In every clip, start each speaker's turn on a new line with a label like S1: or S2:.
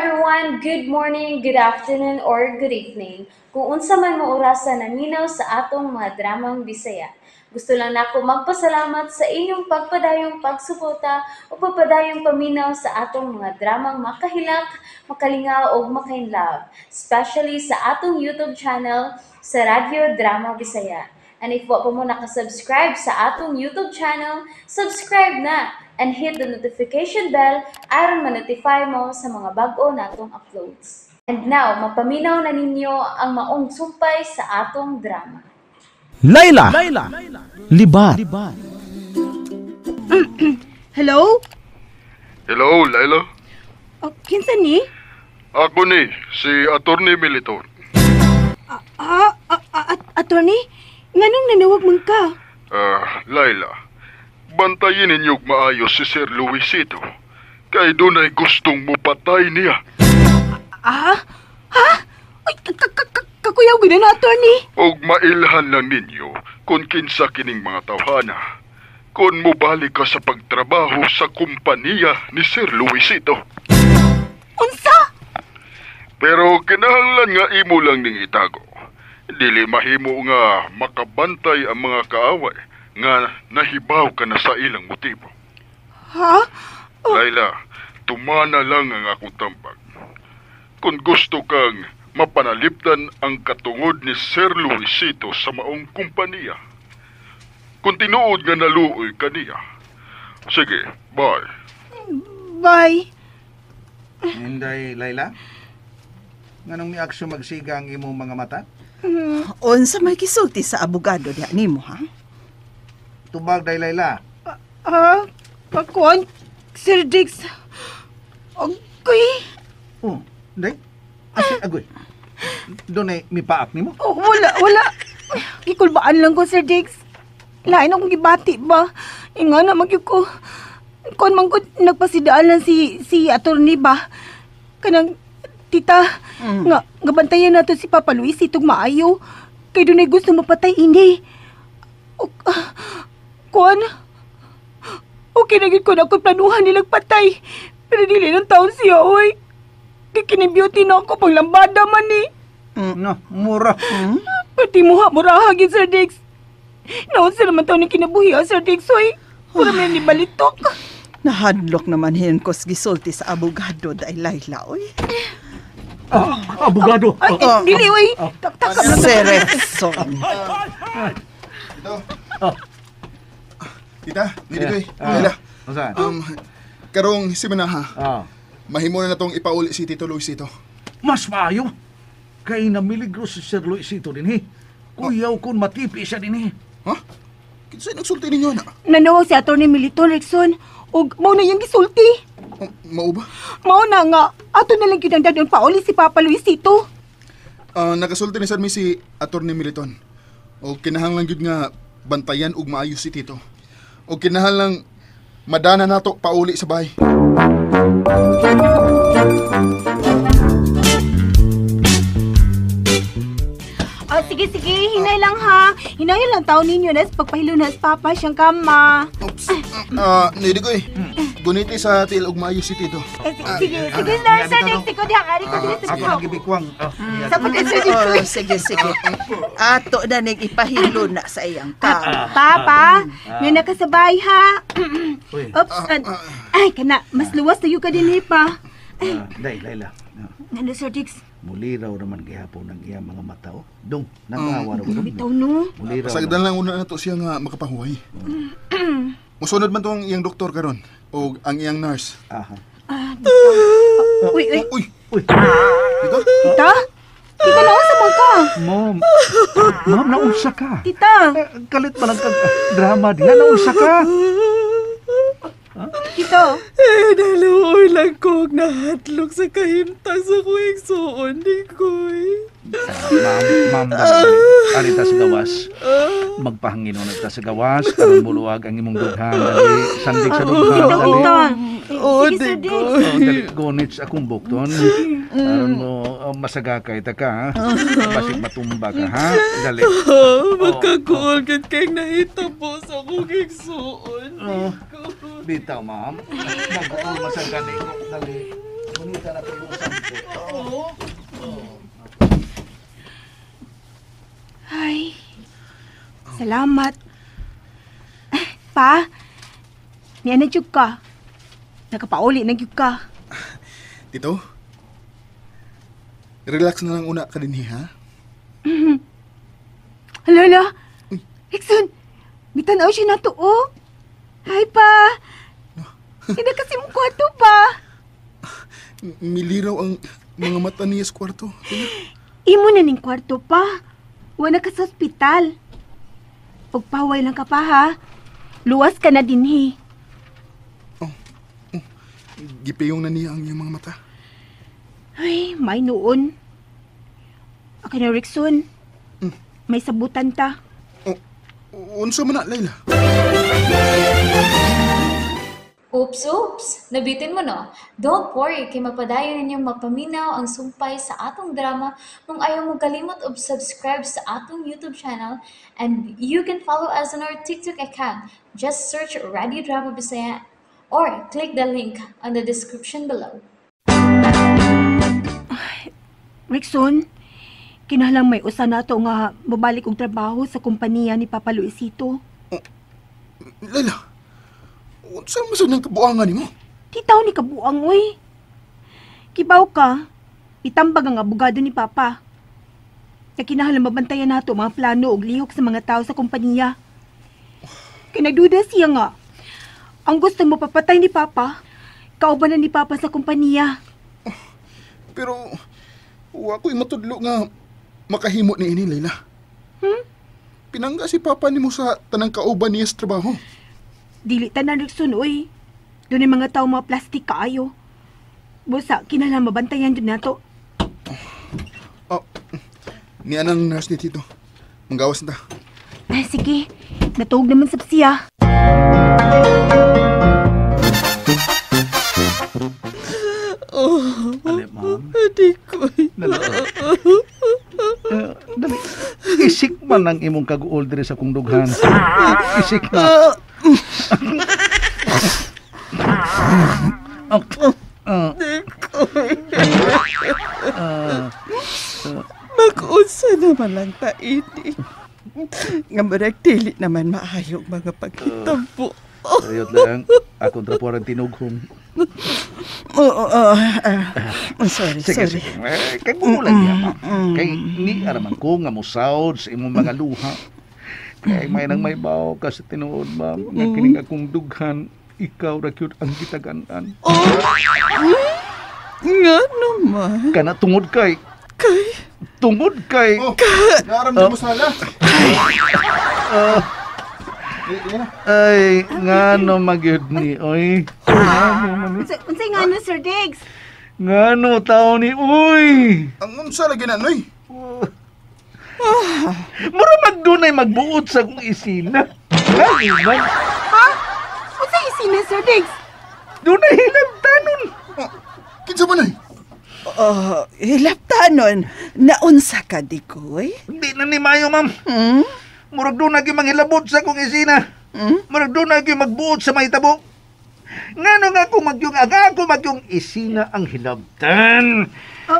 S1: everyone, good morning, good afternoon, or good evening. Kung unsa man mo orasan naminaw sa atong mga dramang Bisaya. Gusto lang nako magpasalamat sa inyong pagpadayong pagsuporta o pagpadayong paminaw sa atong mga dramang makahilak, makalingaw o makainlove, especially sa atong YouTube channel sa Radyo Drama Bisaya. And if wa pa mo nakasubscribe sa atong YouTube channel, subscribe na and hit the notification bell aron ma-notify mo sa mga bag-o natong uploads. And now, mapaminaw na ninyo ang maong sumpay sa atong drama.
S2: Layla! Libat!
S3: Hello?
S4: Hello, Laila.
S3: Kinsa ni?
S4: Ako ni, si Atty. Militon.
S3: Attorney? Nganong nanawag man ka?
S4: Laila, bantayin ninyog maayos si Sir Luisito. Kay dunay gustong mupatay niya.
S3: Ha? Ay, kakuyaw gina na, attorney.
S4: Og mailhan lang ninyo kung kinsa kining mga tawhana. Kung mubalik ka sa pagtrabaho sa kumpanya ni Sir Luisito.
S3: Unsa?
S4: Pero kinahanglan nga imo lang ning itago. Dili mahimo nga makabantay ang mga kaaway nga nahibaw ka na sa ilang motibo.
S3: Ha?
S4: Laila, tumana lang ang akong tambag. Kung gusto kang mapanalipdan ang katungod ni Sir Luisito sa maong kumpanya. Kung tinuod nga naluoy kaniya. Sige, bye.
S3: Bye.
S2: Hinday, Layla? Nganong mi aksyon magsiga ang imong mga mata?
S5: Unsa may kisulti sa abogado diha nimo, ha?
S2: Tubag day, Layla.
S3: Kakuan, Sir Dix. Okay.
S2: Oh, day? Asin agoy. Doon ay mipaak nimo?
S3: Oh, wala. Gikulbaan lang ko, Sir Dix. Lain akong gibati ba? Inga na magyug ko. Kung man ko nagpasidaan lang si attorney ba? Kanang tita, nga bantayan nato si Papa Luis itong maayo. Kay doon ay gusto mapatay ini. Kuan? Okay na gid ko na ako planuhan nilang patay. Pero dili ng taon siya, oy. Kikinibeauty na ako pang lambada man ni.
S2: No, mura.
S3: Pati muraha gid, Sir Dix. Naon sa naman taon ni kinabuhi, Sir Dix, oy. Pura man ni balitok.
S5: Nahadlok naman hinkos gisulti sa abogado day Layla, oy.
S2: Abogado.
S3: Ay, dili, oy. Takam na.
S5: Serepson.
S6: Tita, dili ko eh. Laila.
S2: Saan?
S6: Karong siminaha, mahimo na natong ipauli si Tito Luisito.
S7: Mas maayo. Kay namiligro si Sir Luisito din Kuyaw kung matipi siya din
S6: Ha? Kinsa nagsulti ninyo na?
S3: Nanawag si Atty. Militon Rexon. Og mao na yung gisulti.
S6: Mao ba?
S3: Mao na nga. Ato na lang kinangdan yung pauli si Papa Luisito.
S6: Nagasulti ni Sir Mi si Atty. Militon. O kinahanglan gyud nga bantayan ug maayos si Tito. O kinahanglan madana nato pauli sa bahay.
S3: Sige, hinay lang ha. Hinay lang taon ninyo na sa pagpahilo na sa Papa siyang kama.
S6: Oops. Nidi ko eh. Guniti sa til ug maayos si Tito.
S3: Sige na, Sir Dix. Ikaw diha, ari ko dili sa
S2: Ako nagibikwang.
S3: Sapag ka, Sir Dix.
S5: Sige. Ato na ning ipahilo na sa iyang kama.
S3: Papa, nga nakasabay ha. Oops. Ay, kana, mas luwas tayo ka din pa.
S7: Day, Layla.
S3: Ano, Sir Dix?
S7: Muliraw naman gihapon ng iyang mga mata. Dong, nagawa na ko.
S3: Bitaw no.
S7: Muliraw
S6: Pasagdan lang una nato siya nga makapahuway. Musunod man tong iyang doktor karon o ang iyang nurse.
S7: Aha.
S3: Uy.
S6: Uy. Tito?
S3: Tita? Tita, naasa man ka?
S7: Ma'am, naunsa ka.
S3: Tita.
S7: Kalit pa lang drama diya. Naunsa ka.
S3: Tito.
S5: Naluoy lang ko nahatlok sa kahimtang sa kuwing suon ni Kuy.
S7: Ma'am, arita sa gawas. Magpahangino na ta sa gawas. Karon buluwag ang imong dughan. Dali, sandig sa dughan.
S3: Sige, Sir Dix.
S7: Dali, gonit sa akong bukton. Karon mo masagakay ta ka, ha? Basig matumba ka, ha? Dali.
S5: Magkakuol kat kay nahitabo sa kuwing suon ni Kuy.
S7: Bitaw, ma'am. Nag-uol masagani ko. Dali. Gunita na tayo sa
S3: Ay, salamat. Pa, niya na jud ka. Nakapauli na jud ka.
S6: Tito, relax na lang una ka din, ha?
S3: Hala, Rickson, mitanaw siya na to, oh. Hi, pa. Hindi kasi mong kwarto, pa.
S6: Miliraw ang mga mata niya sa kwarto.
S3: Imo na ning kwarto, pa. Wala ka sa ospital. Pagpaway lang ka pa, ha. Luwas ka na dinhi.
S6: Gipayong na niya ang iyang mga mata.
S3: Ay, may noon. Ako na, Rickson. May sabutan ta.
S6: Unsa man na, Layla?
S1: Oops! Nabitin mo no? Don't worry, kay mapadayon ninyong mapaminaw ang sumpay sa atong drama kung ayaw mo kalimot og subscribe sa atong YouTube channel and you can follow us on our TikTok account. Just search Radio Drama Bisaya or click the link on the description below.
S3: Rickson, kinahanglan may usa nato nga babalik og trabaho sa kompanya ni Papa Luisito.
S6: Layla, unsa man sa nang kabuangan nimo?
S3: Titaw ni kabuang, oy. Kibaw ka, itambag ang abogado ni Papa. Kaya kinahanglan mabantayan nato mga plano og lihok sa mga tao sa kompanya. Kinagduda siya nga. Ang gusto mo papatay ni Papa, kauban na ni Papa sa kompanya.
S6: Pero, wa ko'y matudlo nga makahimo ni ini, Layla. Pinangga si Papa nimo sa tanang kauban niya sa trabaho.
S3: Dili tanan, Rickson, oy. Doon ay mga tao mga plastic kaayo. Busa, kinahanglan mabantayan dyan nato.
S6: Ni anang nurse ni Tito. Manggawas na ta.
S3: Ay, sige. Natuog naman sa siya.
S7: Ali, ma'am.
S5: Adik ko.
S7: Dali. Isik man ang imong kaguol diri sa kong dughan. Isik na.
S5: Mag-unsa naman lang ta ini. Nga maragtili naman maayong mga pagkitampo.
S7: Ayot lang. Akong trapuan tinughong.
S5: Sorry.
S7: Sige. Kagulan niya, ma'am. Kay ni araman ko nga musawd sa imong mga luha. Kay may nang may baw ka sa tinuod, ma'am. Nga kining akong dughan, ikaw ra gyud ang gitagan-an.
S5: Nga naman.
S7: Kana tungod kay tungod kay
S6: Naramdam mo sala.
S7: ay ngano magyud ni oy.
S3: Unsay nga no, Sir Diggs?
S7: Ngano tao ni uy.
S6: Ang unsa lagi na, Noy?
S7: Mura magdunay magbuot sa kong isina. Kailan?
S3: Ha? Unsay isina, Sir Diggs?
S7: Dunay hinabtanon.
S6: Kinsa man, Noy?
S5: Hilaptanon, naunsa ka di koy?
S7: Hindi na ni Mayo, ma'am. Murag doon na manghilabot sa kong isina. Murag doon na magbuot sa may tabo. Ngano nga kung magyong aga, kung magyong isina ang hilabtan.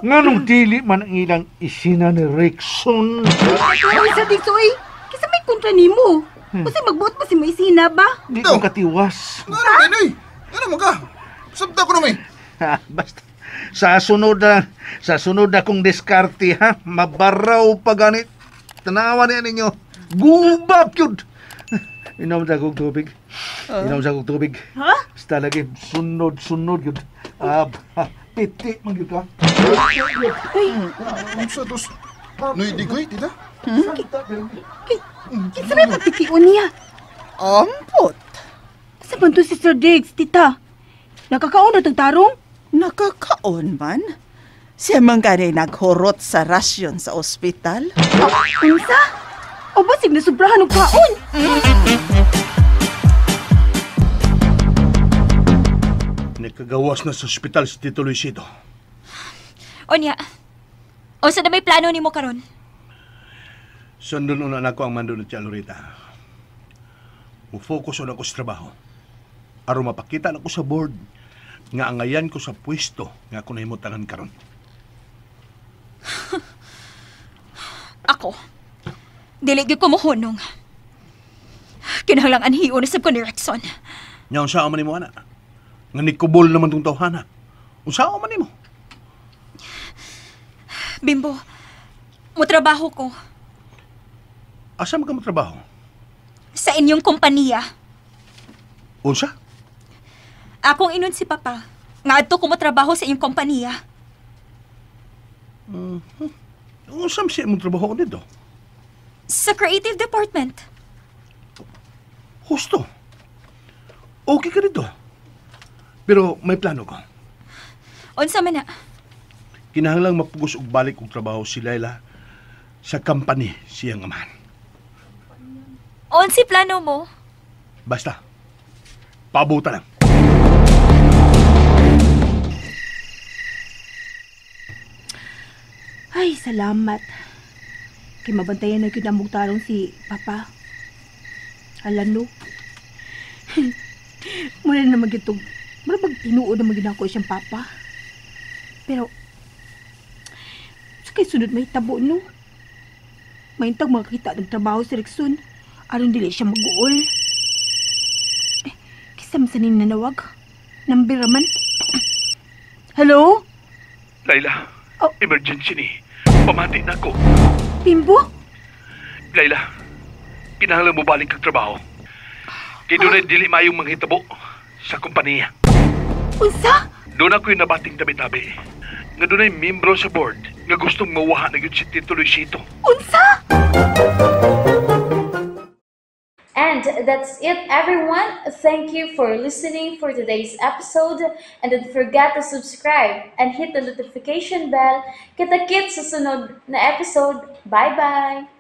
S7: Nganong dili man ang ilang isina ni Rickson.
S3: Ay, Sir Diggs, oy. Kisa may kontra nimo. Unsay magbuot ba si may isina ba?
S7: Di ko katiwas.
S6: Ano ba, Noy? Ano mo ka? Sabta ko naman.
S7: Ha, basta. Sa sunod na kong diskarte, ha? Mabaraw pa ganit. Tanawa niya ninyo. Gubak yun. Inom sa kong tubig.
S3: Ha?
S7: Basta lagi, sunod yun. Piti, magyud ka.
S6: Unsa tos? Noy, di ko'y, tita?
S3: Kinsa may pagtitiun niya?
S5: Ampot.
S3: Sa banto si Sir Diggs, tita. Nakakaon na tarong?
S5: Nakakaon man. Siya man gani naghurot sa rasyon sa ospital.
S3: Unsa? O ba sig nasubrahan og kaon?
S8: Nagkagawas na sa ospital si Tito Luisito.
S9: Onya, o sa na may plano ni mo karon?
S8: Sundon una na ko ang mando na siya, Lorita. Mufocus na ako sa trabaho. Aron mapakita na ko sa board nga angayan ko sa pwesto nga ako nahimutangan karon.
S9: ako. Dili gyud ko mohunong. Kinahanglan anhiyo na sab ko ni Rexon.
S8: Nya unsa man nimo ana? Nga nikubol naman tong tawhana. Unsa man nimo?
S9: Bimbo, mo trabaho ko
S8: Asa man ka motrabaho?
S9: sa inyong kompanya.
S8: Unsa?
S9: Akong inon si Papa. Nga adto ko mo trabaho sa inyong kompanya.
S8: Unsa man siya mong trabaho dito?
S9: Sa creative department.
S8: Husto. Okay ka dito. Pero may plano ko.
S9: Unsa man na?
S8: Kinahanglang mapugos og balik og trabaho si Laila sa company siyang amahan.
S9: Unsi plano mo?
S8: Basta, pabuta lang.
S3: Ay, salamat. Kay mabantayan na kinamog tarong si Papa. Alam no? Muna naman itong, marabag tinuod naman ginako siyang Papa. Pero, sa kay sunod may tabo no? Maintag makakita ng trabaho si Rexon. Aron dili siya mag-uol. Kisam sa ninanawag. Number raman. Hello?
S10: Laila,
S3: Oh.
S10: emergency ni. Pamati na ako.
S3: Bimbo?
S10: Laila, kinahanglan mo balik kag trabaho. Kaya doon ay dili mayong manghitabo sa kompanya.
S3: Unsa?
S10: Doon ako'y nabating tabi-tabi. Nga doon ay membro sa board nga gustong mawaha na yun si Tito Luisito.
S3: Unsa?
S1: And that's it, everyone. Thank you for listening for today's episode. And don't forget to subscribe and hit the notification bell. Kita-kits sa sunod na episode. Bye-bye!